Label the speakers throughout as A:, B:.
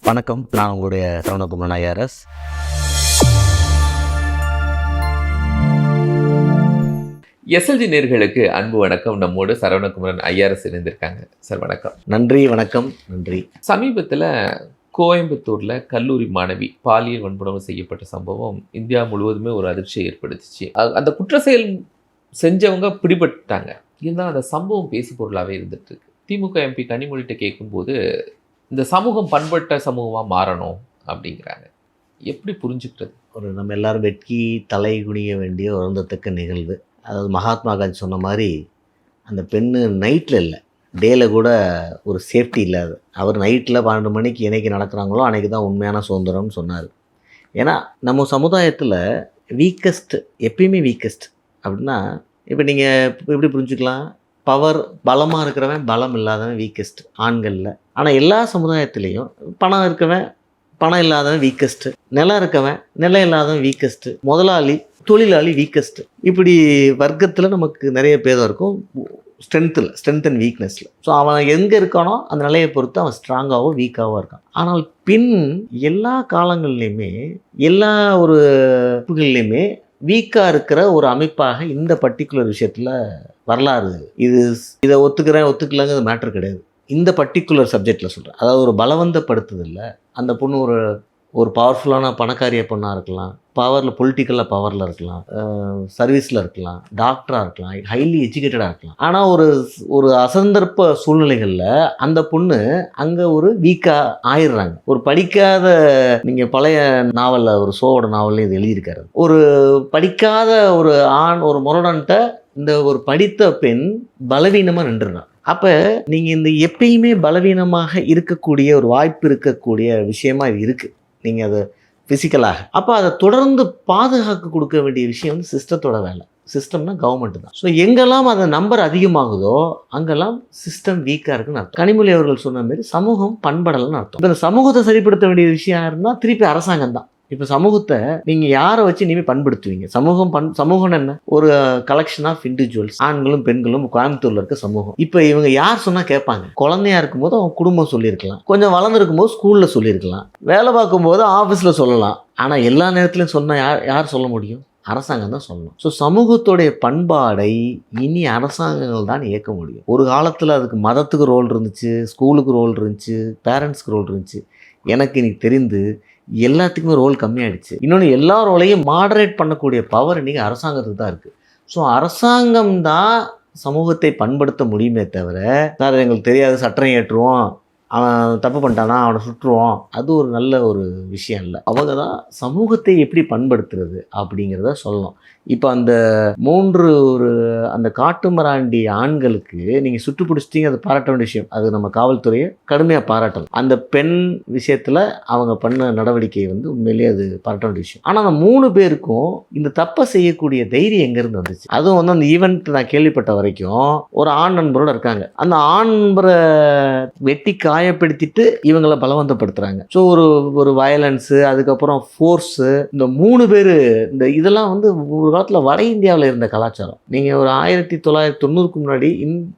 A: வணக்கம், நான் உங்களுடைய சரவணகுமரன் ஐஆர்எஸ்.
B: எஸ்எல்ஜி நேயர்களுக்கு அன்பு வணக்கம். நம்மோடு சரவணகுமரன் ஐஆர்எஸ் இணைந்திருக்காங்க. சார் வணக்கம்.
A: நன்றி. வணக்கம். நன்றி.
B: சமீபத்தில் கோயம்புத்தூரில் கல்லூரி மாணவி பாலியல் வன்புணர்வு செய்யப்பட்ட சம்பவம் இந்தியா முழுவதுமே ஒரு அதிர்ச்சியை ஏற்படுத்திச்சு. அந்த குற்ற செயல் செஞ்சவங்க பிடிபட்டாங்க. இருந்தாலும் அந்த சம்பவம் பேசு பொருளாகவே இருந்துட்டு இருக்கு. திமுக எம்பி கனிமொழிகிட்ட கேட்கும்போது இந்த சமூகம் பண்பட்ட சமூகமாக மாறணும் அப்படிங்கிறாங்க. எப்படி புரிஞ்சுக்கிறது?
A: நம்ம எல்லாரும் வெட்கி தலை குனிய வேண்டிய வருந்தத்தக்க நிகழ்வு. அதாவது மகாத்மா காந்தி சொன்ன மாதிரி அந்த பெண்ணு நைட்டில் இல்லை, டேயில் கூட ஒரு சேஃப்டி இல்லாது. அவர் நைட்டில் 12 மணிக்கு என்னைக்கு நடக்கிறாங்களோ அன்றைக்கி தான் உண்மையான சுதந்திரம்னு சொன்னார். ஏன்னா நம்ம சமுதாயத்தில் வீக்கஸ்ட் எப்பயுமே வீக்கஸ்ட் அப்படின்னா, இப்போ நீங்கள் எப்படி புரிஞ்சுக்கலாம், பவர் பலமாக இருக்கிறவன் பலம் இல்லாதவன் வீக்கஸ்ட் ஆண்களில். ஆனால் எல்லா சமுதாயத்துலேயும் பணம் இருக்கவன் பணம் இல்லாதவன் வீக்கஸ்ட்டு, நிலம் இருக்கவன் நிலம் இல்லாதவன் வீக்கஸ்ட்டு, முதலாளி தொழிலாளி வீக்கஸ்ட்டு. இப்படி வர்க்கத்தில் நமக்கு நிறைய பேதம் இருக்கும், ஸ்ட்ரென்த் அண்ட் வீக்னஸில். ஸோ அவன் எங்கே இருக்கானோ அந்த நிலையை பொறுத்து அவன் ஸ்ட்ராங்காகவோ வீக்காகவோ இருக்கான். ஆனால் பின் எல்லா காலங்கள்லேயுமே எல்லா ஒரு அமைப்புகள்லையுமே வீக்காக இருக்கிற ஒரு அமைப்பாக இந்த பர்டிகுலர் விஷயத்தில் வரலாறு இதை ஒத்துக்கலைங்கிறது மேட்ரு கிடையாது. இந்த பர்டிகுலர் சப்ஜெக்டில் சொல்கிறேன். அதாவது ஒரு பலவந்தப்படுத்துதில்ல. அந்த பொண்ணு ஒரு பவர்ஃபுல்லான பணக்காரிய பொண்ணாக இருக்கலாம், பொலிட்டிக்கலில் பவரில் இருக்கலாம், சர்வீஸில் இருக்கலாம், டாக்டராக இருக்கலாம், ஹைலி எஜுகேட்டடாக இருக்கலாம். ஆனால் ஒரு அசந்தர்ப்ப சூழ்நிலைகளில் அந்த பொண்ணு அங்கே ஒரு வீக்காக ஆயிடுறாங்க. ஒரு படிக்காத, நீங்கள் பழைய நாவலில் ஒரு சோவோட நாவலில் இது எழுதியிருக்காரு, ஒரு படிக்காத ஒரு ஆண் ஒரு முரடன்ட்ட இந்த ஒரு படித்த பெண் பலவீனமாக நின்றுறான். அப்போ நீங்கள் இந்த எப்பயுமே பலவீனமாக இருக்கக்கூடிய ஒரு வாய்ப்பு இருக்கக்கூடிய விஷயமா இது இருக்குது. நீங்கள் அது ஃபிசிக்கலாக அப்போ அதை தொடர்ந்து பாதுகாக்க கொடுக்க வேண்டிய விஷயம் வந்து சிஸ்டத்தோட வேலை. சிஸ்டம்னா கவர்மெண்ட் தான். ஸோ எங்கெல்லாம் அந்த நம்பர் அதிகமாகுதோ அங்கெல்லாம் சிஸ்டம் வீக்காக இருக்குன்னு அர்த்தம். கனிமொழி அவர்கள் சொன்ன மாதிரி சமூகம் பண்படலைன்னு அர்த்தம். இப்போ இந்த சமூகத்தை சரிப்படுத்த வேண்டிய விஷயம் இருந்தால் திருப்பி அரசாங்கம் தான். இப்போ சமூகத்தை நீங்கள் யாரை வச்சு இனிமேல் பண்படுத்துவீங்க? சமூகம் என்ன? ஒரு கலெக்ஷன் ஆஃப் இண்டிவிஜுவல்ஸ், ஆண்களும் பெண்களும் கோயம்புத்தூரில் இருக்க சமூகம். இப்போ இவங்க யார் சொன்னால் கேட்பாங்க? குழந்தையா இருக்கும்போது அவங்க குடும்பம் சொல்லியிருக்கலாம், கொஞ்சம் வளர்ந்துருக்கும் போது ஸ்கூலில் சொல்லியிருக்கலாம், வேலை பார்க்கும்போது ஆஃபீஸில் சொல்லலாம். ஆனால் எல்லா நேரத்துலையும் சொன்னால் யார் சொல்ல முடியும்? அரசாங்கம் தான் சொல்லணும். ஸோ சமூகத்துடைய பண்பாடை இனி அரசாங்கங்கள் தான் இயக்க முடியும். ஒரு காலத்தில் அதுக்கு மதத்துக்கு ரோல் இருந்துச்சு, ஸ்கூலுக்கு ரோல் இருந்துச்சு, பேரண்ட்ஸ்க்கு ரோல் இருந்துச்சு. எனக்கு இன்னைக்கு தெரிந்து எல்லாத்துக்குமே ரோல் கம்மியாயிடுச்சு. இன்னொன்று, எல்லா ரோலையும் மாடரேட் பண்ணக்கூடிய பவர் இன்றைக்கி அரசாங்கத்துக்கு தான் இருக்குது. ஸோ அரசாங்கம் தான் சமூகத்தை பண்படுத்த முடியுமே தவிர, சார் எங்களுக்கு தெரியாது, சட்டம் ஏற்றுவோம், அவன் தப்பு பண்ணிட்டானா அவனை சுற்றுவோம், அது ஒரு நல்ல ஒரு விஷயம் இல்லை. அவங்க தான் சமூகத்தை எப்படி பண்படுத்துறது அப்படிங்கிறத சொல்லணும். இப்போ அந்த அந்த காட்டுமராண்டி ஆண்களுக்கு நீங்கள் சுட்டு பிடிச்சிட்டிங்க, அது பாராட்ட வேண்டிய விஷயம். அது நம்ம காவல்துறையை கடுமையாக பாராட்டணும். அந்த பெண் விஷயத்தில் அவங்க பண்ண நடவடிக்கை வந்து உண்மையிலேயே அது பாராட்ட வேண்டிய விஷயம். ஆனால் அந்த 3 பேருக்கும் இந்த தப்பை செய்யக்கூடிய தைரியம் எங்கேருந்து வந்துச்சு? அதுவும் வந்து அந்த ஈவெண்ட் நான் கேள்விப்பட்ட வரைக்கும் ஒரு ஆண் நண்பரோட இருக்காங்க. அந்த ஆண் நண்பரை வெட்டி காயப்படுத்திட்டு இவங்களை பலவந்தப்படுத்துகிறாங்க. ஸோ ஒரு வயலன்ஸு, அதுக்கப்புறம் ஃபோர்ஸு, இந்த 3 பேர் இதெல்லாம் வந்து ஒரு காலத்தில் வட இந்தியாவில் இருந்த கலாச்சாரம். நீங்கள் ஒரு 1990க்கு முன்னாடி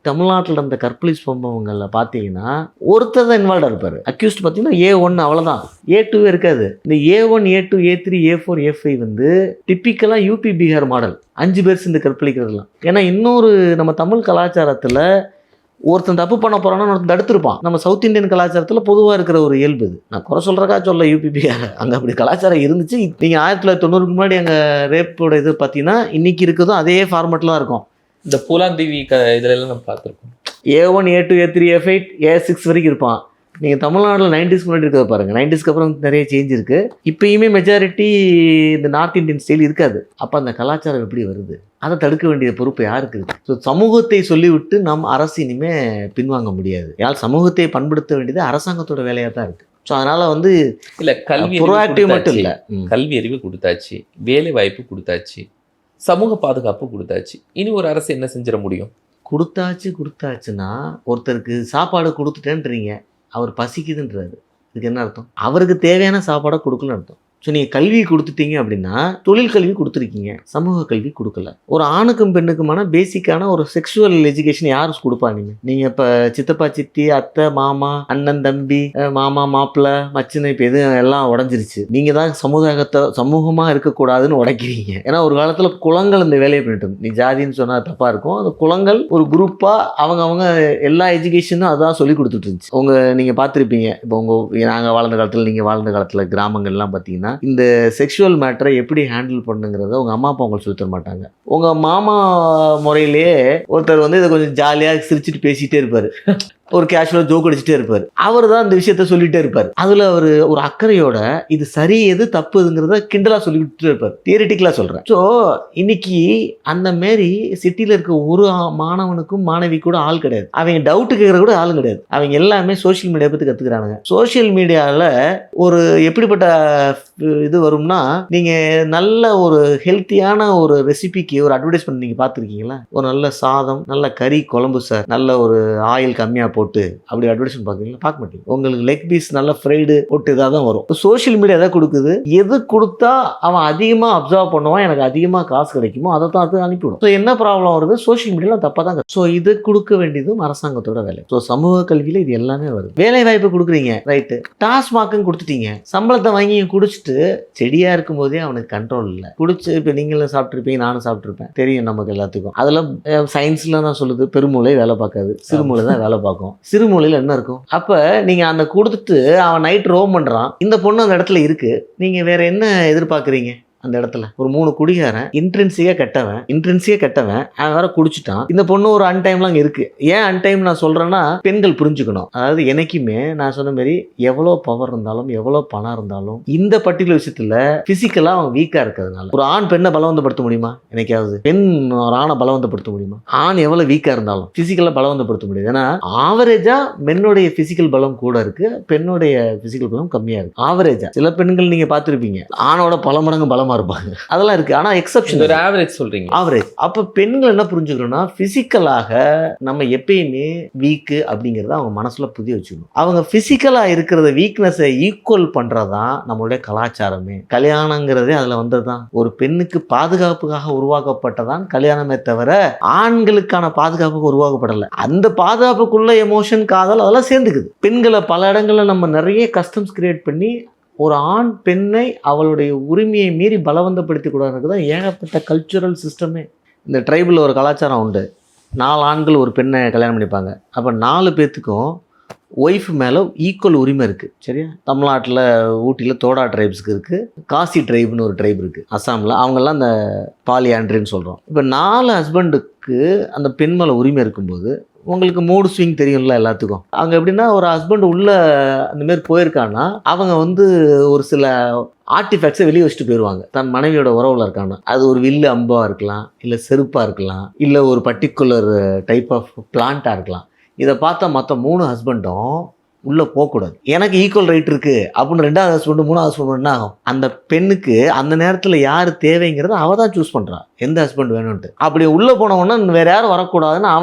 A: தமிழ்நாட்டில் இருந்த கற்பழி சம்பவங்களில் பார்த்தீங்கன்னா ஒருத்தர் தான் இன்வால்வ் இருப்பார். அக்யூஸ்ட் பார்த்தீங்கன்னா A1 அவ்வளோதான், A2 இருக்காது. இந்த A1, A2, A3, A4, A5 வந்து டிப்பிக்கலாக யூபி பீகார் மாடல் 5 பேர் சேர்ந்து கற்பழிக்கிறதுலாம். ஏன்னா இன்னொரு நம்ம தமிழ் கலாச்சாரத்தில் ஒருத்தன் தப்பு பண்ண போகிறான்னு ஒருத்தன் தடுத்துருப்பான். நம்ம சவுத் இந்தியன் கலாச்சாரத்தில் பொதுவாக இருக்கிற ஒரு இயல்பு இது. நான் குறை சொல்கிறக்கா சொல்ல, யூபிபிஆர் அங்கே அப்படி கலாச்சாரம் இருந்துச்சு. நீங்கள் 1990க்கு முன்னாடி அங்கே ரேப்போட இது பார்த்தீங்கன்னா இன்றைக்கி இருக்குதோ அதே ஃபார்மெட்டில் தான் இருக்கும்.
B: இந்த பூலாந்தேவி இதிலெல்லாம் நம்ம பார்த்துருக்கோம்.
A: A1, A2, A3, A5, A6 வரைக்கும் இருப்பான். நீங்கள் தமிழ்நாட்டில் 90ஸ்க்கு முன்னாடி இருக்கிறத பாருங்கள். 90ஸ்க்கு அப்புறம் நிறைய சேஞ்ச் இருக்குது. இப்போயுமே மெஜாரிட்டி இந்த நார்த் இந்தியன் ஸ்டைல் இருக்காது. அப்போ அந்த கலாச்சாரம் எப்படி வருது? அதை தடுக்க வேண்டிய பொறுப்பு யாருக்கு இருக்குது? ஸோ சமூகத்தை சொல்லிவிட்டு நம்ம அரசு இனிமேல் பின்வாங்க முடியாது. யார் சமூகத்தை பண்படுத்த வேண்டியது அரசாங்கத்தோட வேலையாக தான் இருக்குது. ஸோ அதனால் வந்து
B: இல்லை, கல்வி
A: ப்ரோஆக்டிவ் மட்டும் இல்லை,
B: கல்வி அறிவு கொடுத்தாச்சு, வேலை வாய்ப்பு கொடுத்தாச்சு, சமூக பாதுகாப்பு கொடுத்தாச்சு. இனி ஒரு அரசு என்ன செஞ்சிட முடியும்?
A: கொடுத்தாச்சுன்னா ஒருத்தருக்கு சாப்பாடு கொடுத்துட்டேன்றீங்க, அவர் பசிக்குதுன்றாரு. இதுக்கு என்ன அர்த்தம்? அவருக்கு தேவையான சாப்பாடை கொடுக்கலன்னு அர்த்தம். ஸோ நீங்கள் கல்வி கொடுத்துட்டீங்க அப்படின்னா தொழில் கல்வி கொடுத்துருக்கீங்க, சமூக கல்வி கொடுக்கல. ஒரு ஆணுக்கும் பெண்ணுக்குமான பேசிக்கான ஒரு செக்ஷுவல் எஜுகேஷன் யார் கொடுப்பா? நீங்கள் இப்போ சித்தப்பா சித்தி அத்தை மாமா அண்ணன் தம்பி மாமா மாப்பிள்ளை மச்சினை இப்போ எதுவும் எல்லாம் உடஞ்சிருச்சு. நீங்கள் தான் சமூகமாக இருக்கக்கூடாதுன்னு உடைக்கிறீங்க. ஏன்னா ஒரு காலத்தில் குளங்கள் இந்த வேலையை பண்ணிட்டு நீ ஜாதின்னு சொன்னால் தப்பாக இருக்கும். அந்த குளங்கள் ஒரு குரூப்பாக அவங்க எல்லா எஜுகேஷனும் அதான் சொல்லி கொடுத்துட்டு இருந்துச்சு. நீங்கள் பார்த்துருப்பீங்க. இப்போ நாங்கள் வாழ்ந்த காலத்தில் நீங்கள் வாழ்ந்த காலத்தில் கிராமங்கள்லாம் பார்த்தீங்கன்னா இந்த செக்ஷுவல் மேட்டரை எப்படி ஹேண்டில் பண்ணுங்கிறத உங்கள் அம்மா அப்பா உங்களுக்கு சொல்லி தர மாட்டாங்க. உங்கள் மாமா முறையிலேயே ஒருத்தர் இதை கொஞ்சம் ஜாலியாக சிரிச்சுட்டு பேசிகிட்டே இருப்பார், ஒரு கேஷுவலாக ஜோக் அடிச்சுட்டே இருப்பார். அவர் தான் இந்த விஷயத்த சொல்லிகிட்டே இருப்பார். அதில் அவர் ஒரு அக்கறையோட இது சரி எது தப்புங்கிறத கிண்டலாக சொல்லிக்கிட்டே இருப்பார். தியரிட்டிக்கலாக சொல்கிறேன். ஸோ இன்னைக்கு அந்த மாரி சிட்டியில் இருக்க ஒரு மாணவனுக்கும் மாணவி கூட ஆள் கிடையாது. அவங்க டவுட்டு கேட்குற கூட ஆள் கிடையாது. அவங்க எல்லாமே சோஷியல் மீடியா பற்றி கற்றுக்கிறானுங்க. சோஷியல் மீடியாவில் ஒரு எப்படிப்பட்ட இது வரும்னா, நீங்கள் நல்ல ஒரு ஹெல்த்தியான ஒரு ரெசிபிக்கு ஒரு அட்வர்டைஸ்மெண்ட் நீங்கள் பார்த்துருக்கீங்களா? ஒரு நல்ல சாதம், நல்ல கறி குழம்பு சார், நல்ல ஒரு ஆயில் கம்மியாக போட்டு அப்படி அட்வர்டைஸ்மெண்ட் பார்க்குறீங்களா? பார்க்க மாட்டீங்க. உங்களுக்கு லெக் பீஸ் நல்ல ஃப்ரைடு போட்டு இதாக தான் வரும். சோஷியல் மீடியா எதை கொடுக்குது? எது கொடுத்தா அவன் அதிகமாக அப்சர்வ் பண்ணுவான், எனக்கு அதிகமாக காசு கிடைக்குமோ அதை தான் அது அனுப்பிவிடும். ஸோ என்ன ப்ராப்ளம் வருது? சோஷியல் மீடியாவில் தப்பாக தான். ஸோ இது கொடுக்க வேண்டியதும் அரசாங்கத்தோட வேலை. ஸோ சமூக கல்வியில் இது எல்லாமே வருது. வேலை வாய்ப்பு கொடுக்குறீங்க, ரைட்டு. டாஸ்மாக்குன்னு கொடுத்துட்டீங்க, சம்பளத்தை வாங்கி குடிச்சிட்டு செடியாக இருக்கும்போதே அவனுக்கு கண்ட்ரோல் இல்லை. குடிச்சு இப்போ நீங்களும் சாப்பிட்ருப்பீங்க, நானும் சாப்பிட்ருப்பேன், தெரியும் நமக்கு எல்லாத்துக்கும். அதெல்லாம் சயின்ஸில் தான் சொல்லுது, பெருமூளை வேலை பார்க்காது, சிறுமூளை தான் வேலை பார்க்கும். சிறுமூலையில் என்ன இருக்கும்? அப்போ நீங்கள் அந்த கொடுத்துட்டு அவன் நைட் ரோம் பண்ணுறான், இந்த பொண்ணு அந்த இடத்துல இருக்கு, நீங்கள் வேற என்ன எதிர்பார்க்குறீங்க? அந்த இடத்துல ஒரு 3 குடிகாரன் இன்ட்ரென்சியாக கெட்டவன் அவன் வேற குடிச்சிட்டான். இந்த பொண்ணு ஒரு அன்டைம்லாம் அங்கே இருக்கு. ஏன் அன்டைம் நான் சொல்றேன்னா, பெண்கள் புரிஞ்சுக்கணும். அதாவது எனக்குமே நான் சொன்ன மாதிரி எவ்வளோ பவர் இருந்தாலும் எவ்வளோ பணம் இருந்தாலும் இந்த பர்டிகுலர் விஷயத்துல பிசிக்கலா அவன் வீக்கா இருக்கிறதுனால ஒரு ஆண் பெண்ணை பலவந்தப்படுத்த முடியுமா? எனக்காவது பெண் ஒரு ஆணை பலவந்தப்படுத்த முடியுமா? ஆண் எவ்வளவு வீக்கா இருந்தாலும் பிசிக்கலா பலவந்தப்படுத்த முடியாது. ஏன்னா ஆவரேஜா மென்னுடைய பிசிக்கல் பலம் கூட இருக்கு, பெண்ணுடைய பிசிக்கல் பலம் கம்மியா இருக்கு. ஆவரேஜா சில பெண்கள் நீங்க பார்த்துருப்பீங்க, ஆணோட பல மடங்கு பலமா இருப்பாங்க, அதெல்லாம் இருக்கு. ஆனா எக்ஸப்ஷன்,
B: ஒரு ஆவரேஜ் சொல்றீங்க.
A: ஆவரேஜ். அப்ப பெண்கள் என்ன புரிஞ்சுக்கணும்னா, பிசிக்கலாக நம்ம எப்பயுமே வீக்கு அப்படிங்கறத அவங்க மனசுல புதிய வச்சுக்கணும். அவங்க பிசிக்கலா இருக்கிறத வீக்னஸை ஈக்குவல் பண்றதுதான் நம்மளுடைய கலாச்சாரமே. கல்யாணங்கிறதே அதுல வந்ததுதான். ஒரு பெண்ணுக்கு பாதுகாப்புக்காக உருவாக்கப்பட்டதான் கல்யாணமே தவிர ஆண்களுக்கான பாதுகாப்புக்கு உருவாக்கப்படலை. அந்த பாதுகாப்புக்குள்ள எமோஷன், காதல் அதெல்லாம் சேர்ந்துக்குது. பெண்களை பல இடங்கள்ல நம்ம நிறைய கஸ்டம்ஸ் கிரியேட் பண்ணி ஒரு ஆண் பெண்ணை அவளுடைய உரிமையை மீறி பலவந்தப்படுத்தி கூடாதுக்கு தான் ஏகப்பட்ட கல்ச்சுரல் சிஸ்டமே. இந்த ட்ரைபிள் ஒரு கலாச்சாரம் உண்டு, 4 ஆண்கள் ஒரு பெண்ணை கல்யாணம் பண்ணிப்பாங்க. அப்போ 4 பேர்த்துக்கும் ஒய்ஃப் மேலே ஈக்குவல் உரிமை இருக்குது. சரியா? தமிழ்நாட்டில் ஊட்டியில் தோடா ட்ரைப்ஸுக்கு இருக்குது, காசி ட்ரைப்னு ஒரு ட்ரைப் இருக்குது அஸ்ஸாமில், அவங்கெல்லாம் அந்த பாலியாண்ட்ரின்னு சொல்கிறோம். இப்போ 4 ஹஸ்பண்டுக்கு அந்த பெண் மேலே உரிமை இருக்கும்போது உங்களுக்கு மூடு ஸ்விங் தெரியும்ல எல்லாத்துக்கும். அவங்க எப்படின்னா, ஒரு ஹஸ்பண்ட் உள்ள அந்த மாதிரி போயிருக்கான்னா அவங்க ஒரு சில ஆர்டிஃபேக்ட்ஸை வெளியே வச்சுட்டு போயிடுவாங்க. தன் மனைவியோட உறவுல இருக்கான்னா, அது ஒரு வில்லு அம்பாக இருக்கலாம், இல்லை செருப்பாக இருக்கலாம், இல்லை ஒரு பர்டிகுலர் டைப் ஆஃப் பிளான்ட்டாக இருக்கலாம். இதை பார்த்தா மற்ற 3 ஹஸ்பண்டும் உள்ளே போகக்கூடாது, எனக்கு ஈக்குவல் ரைட் இருக்குது அப்படின்னு 2வது ஹஸ்பண்டு 3வது ஹஸ்பண்ட் என்ன ஆகும்? அந்த பெண்ணுக்கு அந்த நேரத்தில் யார் தேவைங்கிறத அவள் தான் சூஸ் பண்ணுறான், எந்த ஹஸ்பண்ட் வேணும்ன்ட்டு. அப்படி உள்ளே போனவொன்னா வேறு யாரும் வரக்கூடாதுன்னு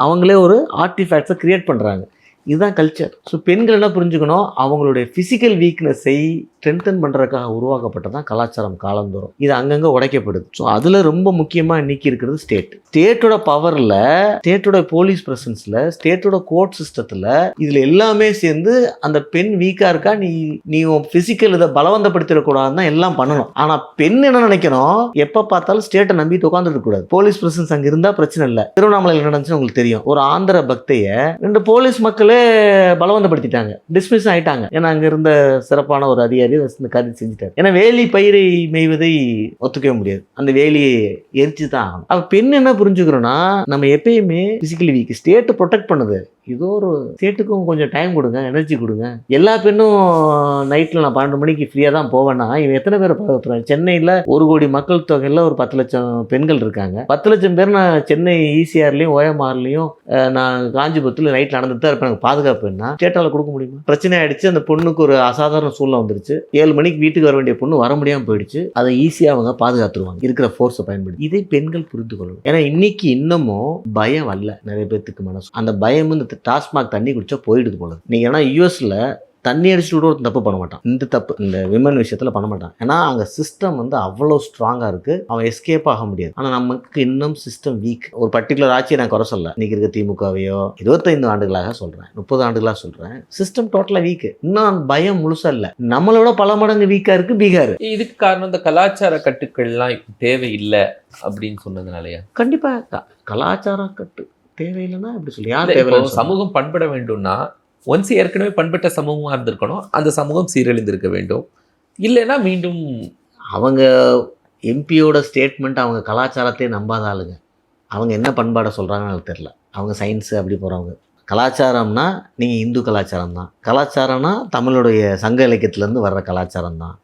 A: அவங்களே ஒரு ஆர்டிஃபேக்ட்ஸை கிரியேட் பண்ணுறாங்க. இதுதான் கல்ச்சர். ஸோ பெண்கள் என்ன புரிஞ்சுக்கணும், அவங்களுடைய ஃபிசிக்கல் வீக்னஸை ஸ்ட்ரென்தன் பண்ணுறதுக்காக உருவாக்கப்பட்டதான் கலாச்சாரம் காலந்தோறும். இது அங்கங்கே உடைக்கப்படுது. ஸோ அதில் ரொம்ப முக்கியமாக இன்னைக்கு இருக்கிறது ஸ்டேட்டோட பவரில், ஸ்டேட்டோட போலீஸ் ப்ரெசன்ஸில், ஸ்டேட்டோட கோர்ட் சிஸ்டத்தில், இதில் எல்லாமே சேர்ந்து அந்த பெண் வீக்காக இருக்கா, நீ ஃபிசிக்கல் இதை பலவந்தப்படுத்திடக்கூடாதுன்னு தான் எல்லாம் பண்ணணும். ஆனால் பெண் என்ன நினைக்கணும், எப்போ பார்த்தாலும் ஸ்டேட்டை நம்பிட்டு உட்காந்துட்டு கூடாது. போலீஸ் ப்ரெசன்ஸ் அங்கே இருந்தால் பிரச்சனை இல்லை. திருவண்ணாமலையில் நடந்துச்சுன்னு உங்களுக்கு தெரியும், ஒரு ஆந்திர பக்தையை 2 போலீஸ் மக்களே பலவந்தப்படுத்திட்டாங்க, டிஸ்மிஸ் ஆயிட்டாங்க. ஏன்னா அங்க இருந்த சிறப்பான ஒரு அதிகாரி கருதி செஞ்சுட்டாரு. ஏன்னா வேலி பயிரை மேய்வதை ஒத்துக்கவே முடியாது, அந்த வேலியை எரிச்சு தான் ஆகணும். அப்ப பெண் என்ன புரிஞ்சுக்கிறோம்னா, நம்ம எப்பயுமே பிசிக்கலி வீக், ஸ்டேட் ப்ரொடெக்ட் பண்ணுது. இதோ ஒரு ஸ்டேட்டுக்கும் கொஞ்சம் டைம் கொடுங்க, எனர்ஜி கொடுங்க. எல்லா பெண்ணும் நைட்டில் நான் 12 மணிக்கு ஃப்ரீயாக தான் போவேன்னா இவன் எத்தனை பேர் பார்க்குறாங்க? சென்னையில் 1 கோடி மக்கள் தொகையில் ஒரு 10 லட்சம் பெண்கள் இருக்காங்க. 10 லட்சம் பேர் நான் சென்னை ஈசிஆர்லையும் ஓஎம்ஆர்லையும் நான் காஞ்சிபுரத்தில் நைட் நடந்துட்டு தான் இருப்பேன். எனக்கு பாதுகாப்பு என்ன ஸ்டேட்டால் கொடுக்க முடியுமா? பிரச்சனை ஆயிடுச்சு, அந்த பொண்ணுக்கு ஒரு அசாதாரண சூழ்நிலை வந்துருச்சு, 7 மணிக்கு வீட்டுக்கு வர வேண்டிய பொண்ணு வர முடியாமல் போயிடுச்சு. அதை ஈஸியாக அவங்க பாதுகாத்துருவாங்க இருக்கிற ஃபோர்ஸை பயன்படுத்தி. இதை பெண்கள் புரிந்து கொள்ளணும். ஏன்னா இன்னைக்கு இன்னமும் பயம் வரல நிறைய பேர்த்துக்கு மனசு. அந்த பயம் இந்த டாஸ்மாக் தண்ணி குடிச்சா போயிடுது போல. நீங்க ஏன்னா யூஎஸ்ல தண்ணி அடிச்சுட்டு கூட ஒருத்தன் தப்பு பண்ண மாட்டான். இந்த தப்பு இந்த விமன் விஷயத்தில் பண்ண மாட்டான். ஏன்னா அங்கே சிஸ்டம் வந்து அவ்வளோ ஸ்ட்ராங்காக இருக்குது, அவன் எஸ்கேப் ஆக முடியாது. ஆனால் நமக்கு இன்னும் சிஸ்டம் வீக். ஒரு பர்டிகுலர் ஆட்சியை நான் குறை சொல்ல, இன்னைக்கு இருக்க திமுகவையோ 25 ஆண்டுகளாக சொல்கிறேன், 30 ஆண்டுகளாக சொல்கிறேன், சிஸ்டம் டோட்டலாக வீக்கு. இன்னும் பயம் முழுசாக இல்லை, நம்மளோட பல மடங்கு வீக்காக இருக்குது பீகார்.
B: இதுக்கு காரணம் இந்த கலாச்சார கட்டுக்கள்லாம் இப்போ தேவையில்லை அப்படின்னு சொன்னதுனாலயா?
A: கண்டிப்பாக கலாச்சார கட்டு தேவையில்லைன்னா எப்படி சொல்லி யார்
B: இப்போ
A: தேவை?
B: சமூகம் பண்பட வேண்டும்னா ஒன்ஸ் ஏற்கனவே பண்பட்ட சமூகமாக இருந்திருக்கணும், அந்த சமூகம் சீரழிந்திருக்க வேண்டும். இல்லைன்னா மீண்டும்
A: அவங்க எம்பியோட ஸ்டேட்மெண்ட் அவங்க கலாச்சாரத்தையே நம்பாத ஆளுங்க. அவங்க என்ன பண்பாடை சொல்கிறாங்கன்னு எனக்கு தெரில. அவங்க சயின்ஸு அப்படி போகிறவங்க. கலாச்சாரம்னா நீங்கள் இந்து கலாச்சாரம் தான், கலாச்சாரம்னா தமிழுடைய சங்க இலக்கியத்துலேருந்து வர்ற கலாச்சாரம் தான்,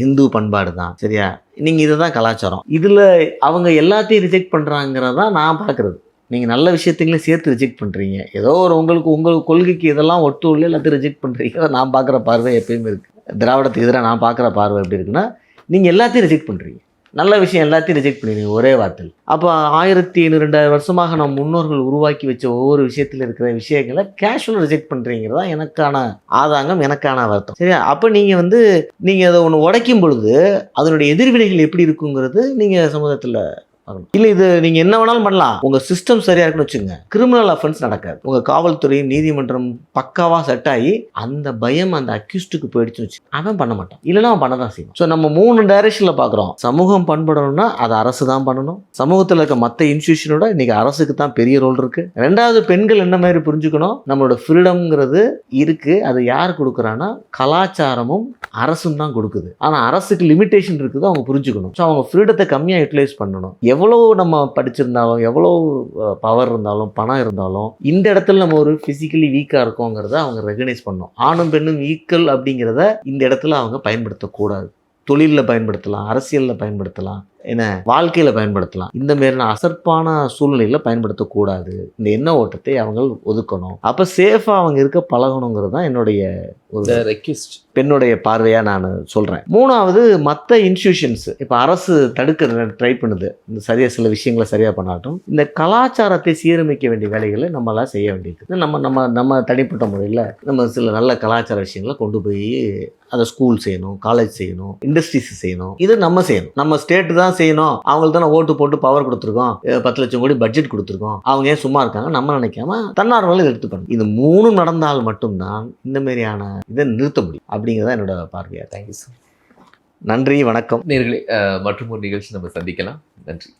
A: இந்து பண்பாடு தான், சரியா? நீங்கள் இதை தான் கலாச்சாரம். இதில் அவங்க எல்லாத்தையும் ரிஜெக்ட் பண்ணுறாங்கிறதான் நான் பார்க்குறது. நீங்கள் நல்ல விஷயத்தையும் சேர்த்து ரிஜெக்ட் பண்ணுறீங்க. ஏதோ ஒரு உங்களுக்கு கொள்கைக்கு இதெல்லாம் ஒட்டு உள்ள எல்லாத்தையும் ரிஜெக்ட் பண்ணுறீங்க. நான் பார்க்குற பார்வை எப்பயுமே இருக்குது. திராவிடத்துக்கு எதிராக நான் பார்க்குற பார்வை எப்படி இருக்குன்னா, நீங்கள் எல்லாத்தையும் ரிஜெக்ட் பண்ணுறீங்க, நல்ல விஷயம் எல்லாத்தையும் ரிஜெக்ட் பண்ணிடுங்க ஒரே வார்த்தையில். அப்போ 1500-2000 வருஷமாக நம்ம முன்னோர்கள் உருவாக்கி வச்ச ஒவ்வொரு விஷயத்தில் இருக்கிற விஷயங்களை கேஷுவலாக ரிஜெக்ட் பண்ணுறீங்கிறதா எனக்கான ஆதாங்கம், எனக்கான வருத்தம், சரியா? அப்போ நீங்கள் அதை ஒன்று உடைக்கும் பொழுது அதனுடைய எதிர்வினைகள் எப்படி இருக்குங்கிறது நீங்கள் சமூகத்தில் இல்லை. இது நீங்கள் என்ன வேணாலும் பண்ணலாம், உங்கள் சிஸ்டம் சரியாக இருக்குன்னு வச்சுங்க, கிரிமினல் அஃபென்ஸ் நடக்காது. உங்கள் காவல்துறை நீதிமன்றம் பக்காவாக செட் ஆகி அந்த பயம் அந்த அக்யூஸ்டுக்கு போயிடுச்சுன்னு வச்சு அவன் பண்ண மாட்டான், இல்லைன்னா அவன் பண்ண தான் செய்வான். ஸோ நம்ம 3 டைரக்ஷனில் பார்க்குறோம். சமூகம் பண்படணும்னா அதை அரசு தான் பண்ணணும். சமூகத்தில் இருக்க மற்ற இன்ஸ்டியூஷனோட இன்றைக்கி அரசுக்கு தான் பெரிய ரோல் இருக்குது. 2வது, பெண்கள் என்ன மாதிரி புரிஞ்சுக்கணும், நம்மளோட ஃப்ரீடம்ங்கிறது இருக்குது, அது யார் கொடுக்குறான்னா கலாச்சாரமும் அரசும் தான் கொடுக்குது. ஆனால் அரசுக்கு லிமிட்டேஷன் இருக்குது, அவங்க புரிஞ்சுக்கணும். ஸோ அவங்க ஃப்ரீடத்தை கம்மியாக யூட்டிலைஸ் பண்ணணும். எவ்வளோ நம்ம படிச்சிருந்தாலும், எவ்வளோ பவர் இருந்தாலும், பணம் இருந்தாலும், இந்த இடத்துல நம்ம ஒரு ஃபிசிக்கலி வீக்காக இருக்கோங்கிறத அவங்க ரெகனைஸ் பண்ணணும். ஆணும் பெண்ணும் ஈக்குவல் அப்படிங்கிறத இந்த இடத்துல அவங்க பயன்படுத்தக்கூடாது. தொழிலில் பயன்படுத்தலாம், அரசியலில் பயன்படுத்தலாம், என்ன வாழ்க்கையில் பயன்படுத்தலாம். இந்த மாதிரியான அசற்பான சூழ்நிலையில் பயன்படுத்தக்கூடாது. இந்த எண்ண ஓட்டத்தை அவங்க ஒதுக்கணும். அப்போ சேஃபாக அவங்க இருக்க பழகணுங்கிறது தான் என்னுடைய ஒரு ரெக்வெஸ்ட், பெண்ணுடைய பார்வையாக நான் சொல்கிறேன். 3வது, மற்ற இன்ஸ்டியூஷன்ஸ் இப்போ அரசு தடுக்க ட்ரை பண்ணுது, இந்த சரியாக சில விஷயங்களை சரியாக பண்ணாட்டும், இந்த கலாச்சாரத்தை சீரமைக்க வேண்டிய வேலைகளை நம்மளாம் செய்ய வேண்டியது. நம்ம தனிப்பட்ட முறையில் நம்ம சில நல்ல கலாச்சார விஷயங்களை கொண்டு போய் அதை ஸ்கூல் செய்யணும், காலேஜ் செய்யணும், இண்டஸ்ட்ரீஸ் செய்யணும். இது நம்ம செய்யணும். நம்ம ஸ்டேட்டு தான் செய்யணும். அவங்களுக்கு தான் ஓட்டு போட்டு பவர் கொடுத்துருக்கோம், 10 லட்சம் கோடி பட்ஜெட் கொடுத்துருக்கோம், அவங்க ஏன் சும்மா இருக்காங்க நம்ம நினைக்காம தன்னார்வல இதை எடுத்து பண்ணணும். இது 3 நடந்தால் மட்டும்தான் இந்த மாதிரியான இதை நிறுத்த முடியும் அப்படிங்கிறத என்னோட பார்வையா. Thank you sir. நன்றி, வணக்கம்
B: நேயர்களே. மற்றும் ஒரு நிகழ்ச்சி நம்ம சந்திக்கலாம். நன்றி.